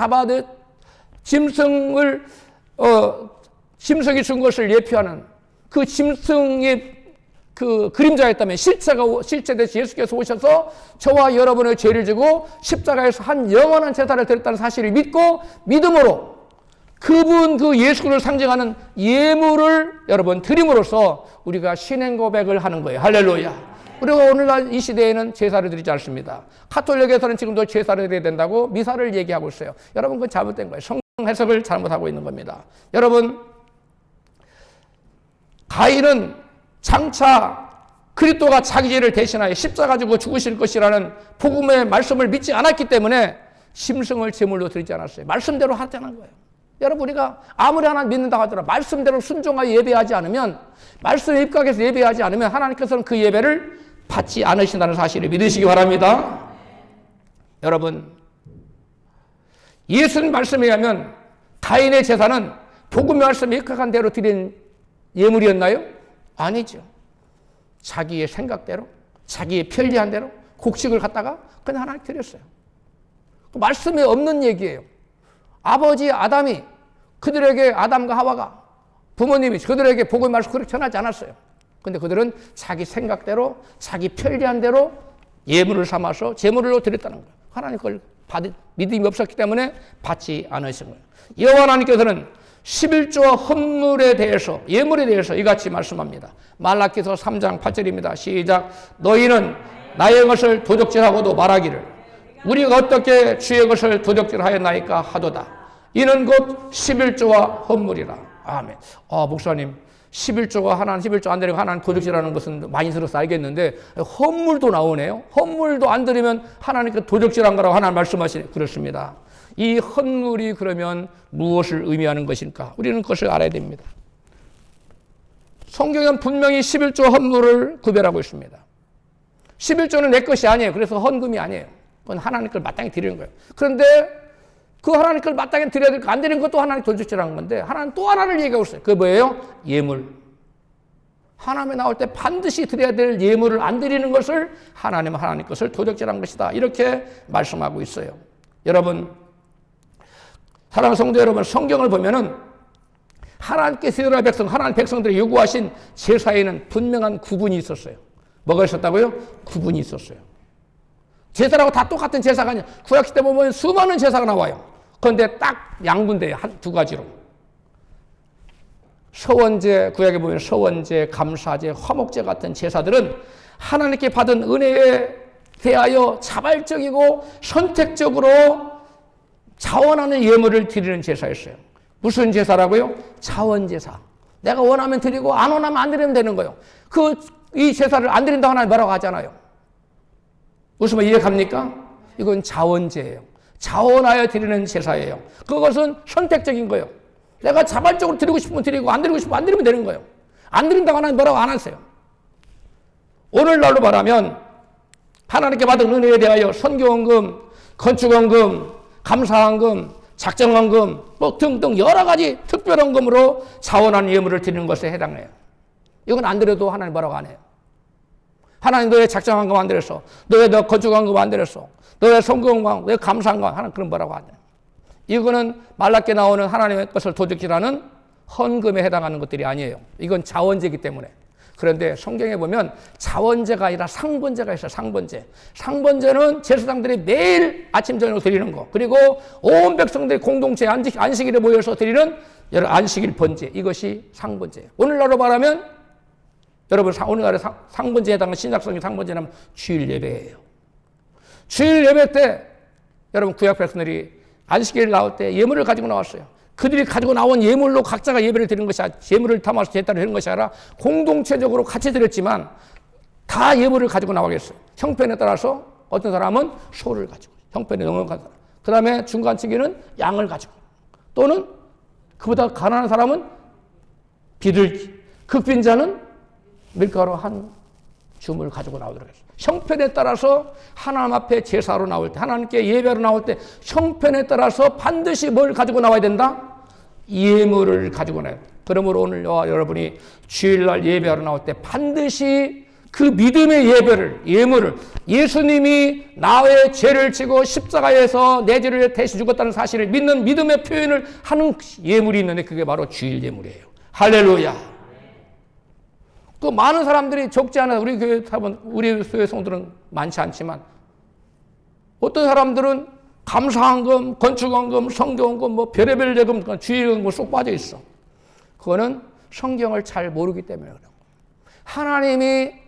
짐승이 준 것을 예표하는 그 짐승의 그 그림자였다면 실제돼서 예수께서 오셔서 저와 여러분의 죄를 지고 십자가에서 한 영원한 제사를 드렸다는 사실을 믿고 믿음으로 그분 그 예수를 상징하는 예물을 여러분 드림으로써 우리가 신앙 고백을 하는 거예요. 할렐루야. 우리가 오늘날 이 시대에는 제사를 드리지 않습니다. 가톨릭에서는 지금도 제사를 드려야 된다고 미사를 얘기하고 있어요. 여러분 그건 잘못된 거예요. 성경 해석을 잘못하고 있는 겁니다. 여러분 가인은 장차 그리스도가 자기 죄를 대신하여 십자가 지고 죽으실 것이라는 복음의 말씀을 믿지 않았기 때문에 짐승을 제물로 드리지 않았어요. 말씀대로 하자는 거예요. 여러분 우리가 아무리 하나님 믿는다고 하더라도 말씀대로 순종하여 예배하지 않으면 말씀에 입각해서 예배하지 않으면 하나님께서는 그 예배를 받지 않으신다는 사실을 믿으시기 바랍니다. 여러분 예수님 말씀에 의하면 가인의 제사는 복음의 말씀에 입각한 대로 드린 예물이었나요? 아니죠. 자기의 생각대로 자기의 편리한 대로 곡식을 갖다가 그냥 하나님 드렸어요. 말씀에 없는 얘기예요. 아버지 아담이 그들에게 아담과 하와가 부모님이 그들에게 복음의 말씀 그렇게 전하지 않았어요. 근데 그들은 자기 생각대로 자기 편리한 대로 예물을 삼아서 제물로 드렸다는 거예요. 하나님 그걸 받을 믿음이 없었기 때문에 받지 않으신 거예요. 여호와 하나님께서는 11조와 헌물에 대해서 예물에 대해서 이같이 말씀합니다. 말라기서 3장 8절입니다. 시작. 너희는 나의 것을 도적질하고도 말하기를 우리가 어떻게 주의 것을 도적질하였나이까 하도다. 이는 곧 11조와 헌물이라. 아멘. 목사님 11조가 하나는 11조 안 드리고 하나는 도적질하는 것은 많이 들어서 알겠는데 헌물도 나오네요. 헌물도 안 드리면 하나님께 도적질한 거라고 하나님 말씀하시네. 그렇습니다. 이 헌물이 그러면 무엇을 의미하는 것일까? 우리는 그것을 알아야 됩니다. 성경은 분명히 11조 헌물을 구별하고 있습니다. 11조는 내 것이 아니에요. 그래서 헌금이 아니에요. 그건 하나님 걸 마땅히 드리는 거예요. 그런데 그 하나님 걸 마땅히 드려야 될 거 안 드리는 것도 하나님 도적질하는 건데 하나님 또 하나를 얘기하고 있어요. 그게 뭐예요? 예물. 하나님에 나올 때 반드시 드려야 될 예물을 안 드리는 것을 하나님 것을 도적질한 것이다. 이렇게 말씀하고 있어요. 여러분 사랑하는 성도 여러분, 성경을 보면은 하나님께 이스라엘 백성, 하나님 백성들이 요구하신 제사에는 분명한 구분이 있었어요. 뭐가 있었다고요? 구분이 있었어요. 제사라고 다 똑같은 제사가 아니에요. 구약시대 보면 수많은 제사가 나와요. 그런데 딱 양분돼요. 두 가지로. 서원제, 구약에 보면 서원제, 감사제, 화목제 같은 제사들은 하나님께 받은 은혜에 대하여 자발적이고 선택적으로 자원하는 예물을 드리는 제사였어요. 무슨 제사라고요? 자원제사. 내가 원하면 드리고 안 원하면 안 드리면 되는 거예요. 이 제사를 안 드린다고 하나님 뭐라고 하잖아요. 무슨 이해 갑니까? 이건 자원제예요. 자원하여 드리는 제사예요. 그것은 선택적인 거예요. 내가 자발적으로 드리고 싶으면 드리고 안 드리고 싶으면 안 드리면 되는 거예요. 안 드린다고 하나님 뭐라고 안 하세요. 오늘날로 말하면 하나님께 받은 은혜에 대하여 선교헌금, 건축헌금, 감사헌금, 작정헌금 뭐 등등 여러 가지 특별헌금으로 자원하는 예물을 드리는 것에 해당해요. 이건 안 드려도 하나님 뭐라고 안 해요. 하나님 너의 작정헌금 안 드렸어. 너의 건축헌금 안 드렸어. 너의 선교헌금, 너의 감사헌금 하나님 그런 뭐라고 안 해요. 이거는 말라기에 나오는 하나님의 것을 도둑질하는 헌금에 해당하는 것들이 아니에요. 이건 자원제이기 때문에. 그런데 성경에 보면 자원제가 아니라 상번제가 있어요. 상번제. 상번제는 제사장들이 매일 아침 저녁으로 드리는 거. 그리고 온 백성들이 공동체 안식일에 모여서 드리는 여러 안식일 번제. 이것이 상번제예요. 오늘날로 말하면 여러분 오늘날의 상번제에 해당하는 신약성의 상번제는 주일 예배예요. 주일 예배 때 여러분 구약 백성들이 안식일 나올 때 예물을 가지고 나왔어요. 그들이 가지고 나온 예물로 각자가 예배를 드리는 것이 아니라 예물을 담아서 제사를 드리는 것이 아니라 공동체적으로 같이 드렸지만 다 예물을 가지고 나가겠어요. 형편에 따라서 어떤 사람은 소를 가지고 형편에 영을 가지고 그 다음에 중간치기는 양을 가지고 또는 그보다 가난한 사람은 비둘기 극빈자는 밀가루 한 줌을 가지고 나오도록 했어요. 형편에 따라서 하나님 앞에 제사로 나올 때 하나님께 예배로 나올 때 형편에 따라서 반드시 뭘 가지고 나와야 된다? 예물을 가지고 나와야 된다. 그러므로 오늘 여러분이 주일날 예배하러 나올 때 반드시 그 믿음의 예물을 예수님이 나의 죄를 지고 십자가에서 내 죄를 대신 죽었다는 사실을 믿는 믿음의 표현을 하는 예물이 있는데 그게 바로 주일 예물이에요. 할렐루야. 그 많은 사람들이 적지 않아 우리 교회 성도들은 많지 않지만 어떤 사람들은 감사헌금, 건축헌금, 성교헌금, 뭐 별의별 예금, 주일헌금 쏙 빠져 있어. 그거는 성경을 잘 모르기 때문에 그런 거예요. 하나님이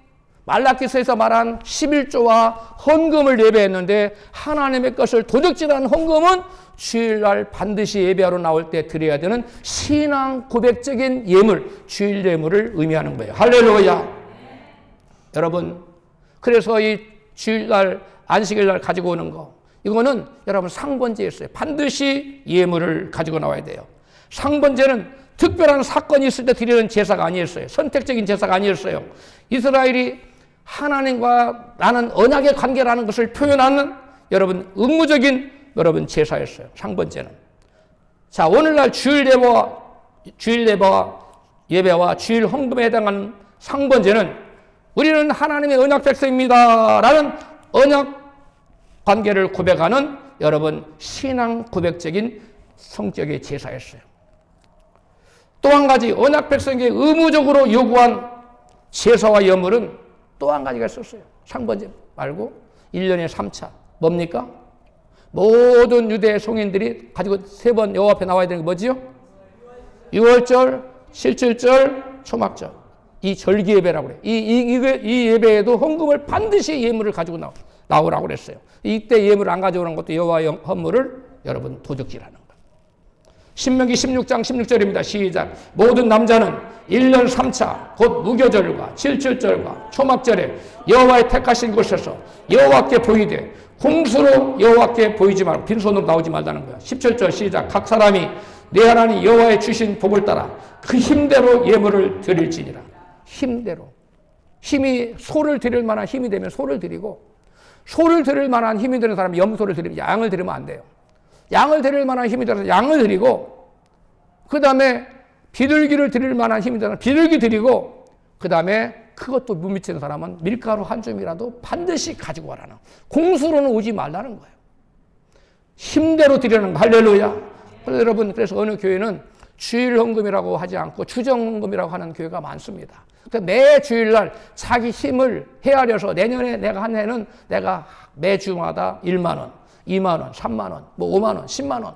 말라기서에서 말한 11조와 헌금을 예배했는데 하나님의 것을 도적질하는 헌금은 주일날 반드시 예배하러 나올 때 드려야 되는 신앙 고백적인 예물, 주일 예물을 의미하는 거예요. 할렐루야. 여러분, 그래서 이 주일날 안식일날 가지고 오는 거 이거는 여러분 상번제였어요. 반드시 예물을 가지고 나와야 돼요. 상번제는 특별한 사건이 있을 때 드리는 제사가 아니었어요. 선택적인 제사가 아니었어요. 이스라엘이 하나님과 나는 언약의 관계라는 것을 표현하는 여러분 의무적인 여러분 제사였어요. 상번제는. 자, 오늘날 주일 예배와 주일 헌금에 해당하는 상번제는 우리는 하나님의 언약 백성입니다 라는 언약 관계를 고백하는 여러분 신앙 고백적인 성격의 제사였어요. 또 한 가지 언약 백성에게 의무적으로 요구한 제사와 예물은 또 한 가지가 있었어요. 상번제 말고 1년에 3차. 뭡니까? 모든 유대 성인들이 가지고 3번 여호와 앞에 나와야 되는 게 뭐지요? 6월절, 실질절, 초막절. 이 절기 예배라고 그래요. 이 예배에도 헌금을 반드시 예물을 가지고 나오라고 그랬어요. 이때 예물을 안 가져오는 것도 여호와의 헌물을 여러분 도적질하는 거예요. 신명기 16장 16절입니다. 시작. 모든 남자는 1년 3차 곧 무교절과 칠칠절과 초막절에 여호와의 택하신 곳에서 여호와께 보이되 공수로 여호와께 보이지 말고 빈손으로 나오지 말라는 거야. 17절 시작. 각 사람이 내 하나님 여호와의 주신 복을 따라 그 힘대로 예물을 드릴지니라. 힘대로. 힘이 소를 드릴 만한 힘이 되면 소를 드리고 소를 드릴 만한 힘이 되는 사람이 염소를 드리면 양을 드리면 안 돼요. 양을 드릴 만한 힘이 들어서 양을 드리고 그 다음에 비둘기를 드릴 만한 힘이 들어서 비둘기 드리고 그 다음에 그것도 못 미치는 사람은 밀가루 한 줌이라도 반드시 가지고 와라는 공수로는 오지 말라는 거예요. 힘대로 드리는 거. 할렐루야. 그래서 여러분 그래서 어느 교회는 주일 헌금이라고 하지 않고 추정 헌금이라고 하는 교회가 많습니다. 그러니까 매 주일날 자기 힘을 헤아려서 내년에 내가 한 해는 내가 매주마다 1만 원, 2만 원, 3만 원, 뭐 5만 원, 10만 원,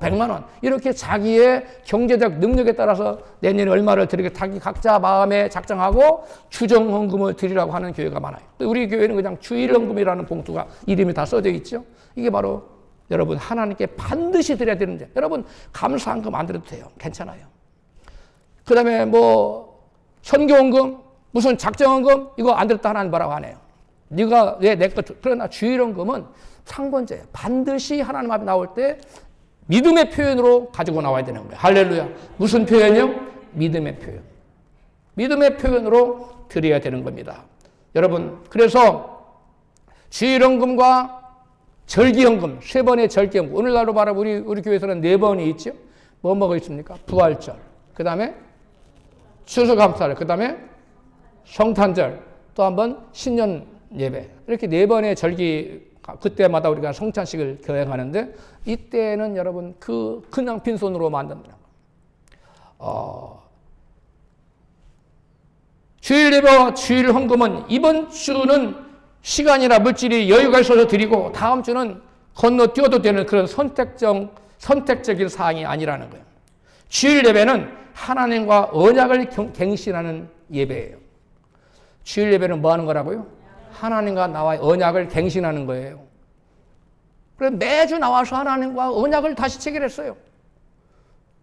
100만 원 이렇게 자기의 경제적 능력에 따라서 내년에 얼마를 드리게 자기 각자 마음에 작정하고 추정 헌금을 드리라고 하는 교회가 많아요. 우리 교회는 그냥 주일 헌금이라는 봉투가 이름이 다 써져 있죠. 이게 바로 여러분 하나님께 반드시 드려야 되는데 여러분 감사헌금 안 드려도 돼요. 괜찮아요. 그 다음에 뭐 선교헌금 무슨 작정헌금 이거 안 드렸다 하나님 뭐라고 안 해요. 네가 왜 내 것 그러나 주일헌금은 상번제예요. 반드시 하나님 앞에 나올 때 믿음의 표현으로 가지고 나와야 되는 거예요. 할렐루야. 무슨 표현이요? 믿음의 표현. 믿음의 표현으로 드려야 되는 겁니다. 여러분 그래서 주일헌금과 절기헌금, 3번의 절기헌금. 오늘날로 말하면 우리 교회에서는 4번이 있죠. 뭐가 있습니까? 부활절, 그 다음에 추수감사절, 그 다음에 성탄절, 또 한 번 신년 예배. 이렇게 4번의 절기, 그때마다 우리가 성찬식을 거행하는데 이때는 여러분 그냥 빈손으로 만듭니다. 주일 예배와 주일 헌금은 이번 주는 시간이나 물질이 여유가 있어서 드리고 다음 주는 건너뛰어도 되는 그런 선택적인 사항이 아니라는 거예요. 주일 예배는 하나님과 언약을 갱신하는 예배예요. 주일 예배는 뭐 하는 거라고요? 하나님과 나와의 언약을 갱신하는 거예요. 그래서 매주 나와서 하나님과 언약을 다시 체결했어요.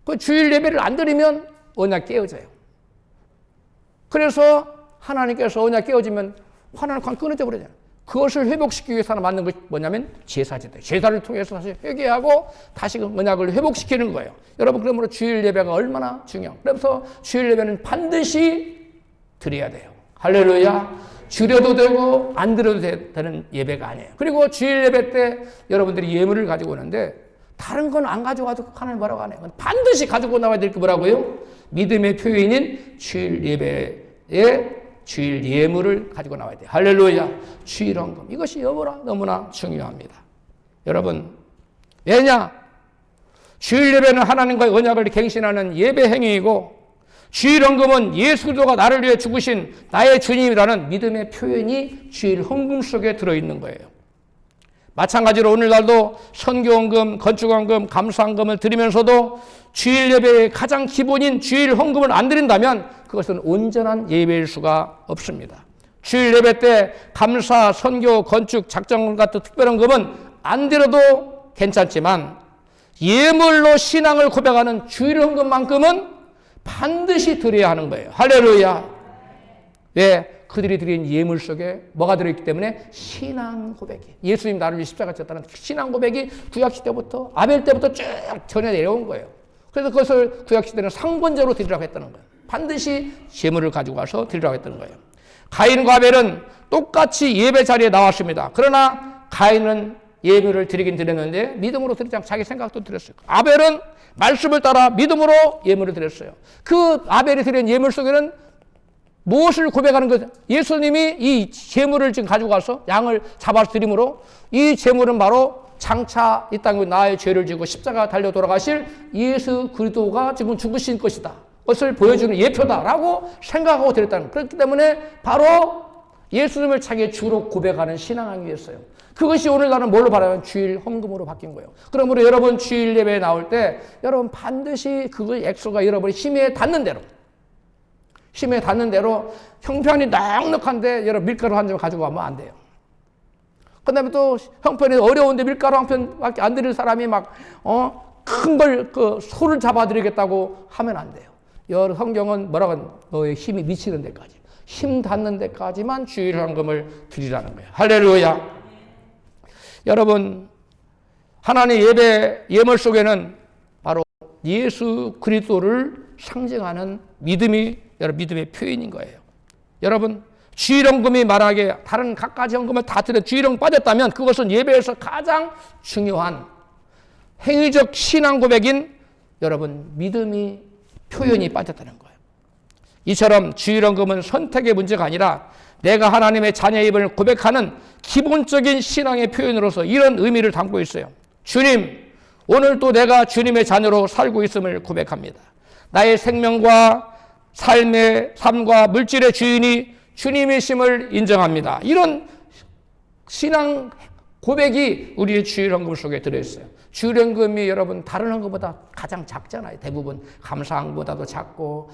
그 주일 예배를 안 드리면 언약 깨어져요. 그래서 하나님께서 언약 깨어지면 하나님 관 끊어져 버리잖아요. 그것을 회복시키기 위해서 만든 것이 뭐냐면 제사제다. 제사를 통해서 다시 회개하고 다시 그 언약을 회복시키는 거예요. 여러분 그러므로 주일 예배가 얼마나 중요해요. 그래서 주일 예배는 반드시 드려야 돼요. 할렐루야. 줄여도 되고 안 드려도 되는 예배가 아니에요. 그리고 주일 예배 때 여러분들이 예물을 가지고 오는데 다른 건 안 가져와도 하나님 뭐라고 안 해요. 반드시 가지고 나와야 될 게 뭐라고요? 믿음의 표현인 주일 예배에 주일 예물을 가지고 나와야 돼요. 할렐루야. 주일 헌금. 이것이 너무나 중요합니다. 여러분, 왜냐? 주일 예배는 하나님과의 언약을 갱신하는 예배 행위이고, 주일 헌금은 예수 그리스도가 나를 위해 죽으신 나의 주님이라는 믿음의 표현이 주일 헌금 속에 들어있는 거예요. 마찬가지로 오늘날도 선교헌금, 건축헌금, 감사헌금을 드리면서도 주일 예배의 가장 기본인 주일 헌금을 안 드린다면 그것은 온전한 예배일 수가 없습니다. 주일 예배 때 감사, 선교, 건축, 작정금 같은 특별한 금은 안 드려도 괜찮지만 예물로 신앙을 고백하는 주일 헌금만큼은 반드시 드려야 하는 거예요. 할렐루야. 왜? 그들이 드린 예물 속에 뭐가 들어있기 때문에 신앙 고백이, 예수님 나를 위해 십자가 졌다는 신앙 고백이 구약시대부터 아벨 때부터 쭉 전해 내려온 거예요. 그래서 그것을 구약시대는 상번제로 드리라고 했다는 거예요. 반드시 예물을 가지고 와서 드리라고 했다는 거예요. 가인과 아벨은 똑같이 예배 자리에 나왔습니다. 그러나 가인은 예물을 드리긴 드렸는데 믿음으로 드리지 않고 자기 생각도 드렸어요. 아벨은 말씀을 따라 믿음으로 예물을 드렸어요. 그 아벨이 드린 예물 속에는 무엇을 고백하는 거죠? 예수님이 이 제물을 지금 가지고 가서 양을 잡아서 드림으로 이 제물은 바로 장차 이 땅에 나의 죄를 지고 십자가 달려 돌아가실 예수 그리스도가 지금 죽으신 것이다. 그것을 보여주는 예표다라고 생각하고 드렸다는 거예요. 그렇기 때문에 바로 예수님을 자기의 주로 고백하는 신앙이었어요. 그것이 오늘날은 뭘로 바라면 주일 헌금으로 바뀐 거예요. 그러므로 여러분 주일 예배에 나올 때 여러분 반드시 그 액수가 여러분의 힘에 닿는 대로 형편이 넉넉한데 여러분 밀가루 한 점 가지고 가면 안 돼요. 그 다음에 또 형편이 어려운데 밀가루 한 편밖에 안 드릴 사람이 막 큰 걸 그 소를 잡아드리겠다고 하면 안 돼요. 여러 성경은 뭐라고 하는 너의 힘이 미치는 데까지, 힘 닿는 데까지만 주일 헌금을 드리라는 거예요. 할렐루야. 여러분, 하나님의 예물 속에는 바로 예수 그리스도를 상징하는 믿음이 여러분 믿음의 표현인 거예요. 여러분, 주일 헌금이 만약에 다른 갖가지 헌금을 다 드려 주일 헌금 빠졌다면 그것은 예배에서 가장 중요한 행위적 신앙 고백인 여러분 믿음이 표현이 빠졌다는 거예요. 이처럼 주일 헌금은 선택의 문제가 아니라 내가 하나님의 자녀임을 고백하는 기본적인 신앙의 표현으로서 이런 의미를 담고 있어요. 주님, 오늘도 내가 주님의 자녀로 살고 있음을 고백합니다. 나의 생명과 삶과 물질의 주인이 주님이심을 인정합니다. 이런 신앙 고백이 우리의 주일 헌금 속에 들어있어요. 주일 헌금이 여러분 다른 헌금보다 가장 작잖아요. 대부분 감사헌금보다도 작고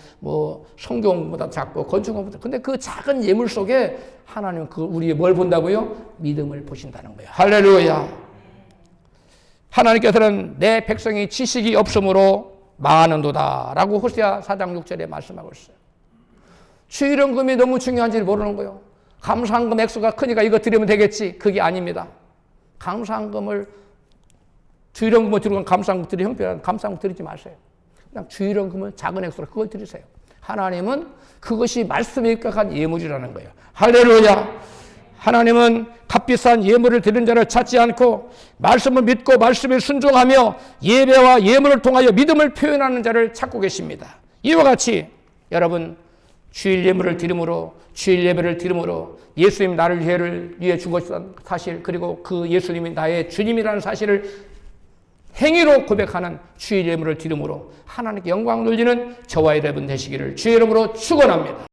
성경헌금보다도 작고 건축헌금보다. 근데 그 작은 예물 속에 하나님은 우리의 뭘 본다고요? 믿음을 보신다는 거예요. 할렐루야. 하나님께서는 내 백성이 지식이 없으므로 망하는도다 라고 호세아 4장 6절에 말씀하고 있어요. 주일 헌금이 너무 중요한지 모르는 거예요. 감사헌금 액수가 크니까 이거 드리면 되겠지. 그게 아닙니다. 감사헌금을 주일 헌금을 드리고 감사헌금 드리 형편은 감사헌금 드리지 마세요. 그냥 주일 헌금은 작은 액수로 그걸 드리세요. 하나님은 그것이 말씀에 입각한 예물이라는 거예요. 할렐루야. 하나님은 값비싼 예물을 드리는 자를 찾지 않고 말씀을 믿고 말씀에 순종하며 예배와 예물을 통하여 믿음을 표현하는 자를 찾고 계십니다. 이와 같이 여러분 주일 예물을 드림으로 주일 예배를 드림으로 예수님 나를 위해 죽으신 사실 그리고 그 예수님이 나의 주님이라는 사실을 행위로 고백하는 주일 예물을 드림으로 하나님께 영광 돌리는 저와 여러분 되시기를 주의 이름으로 축원합니다.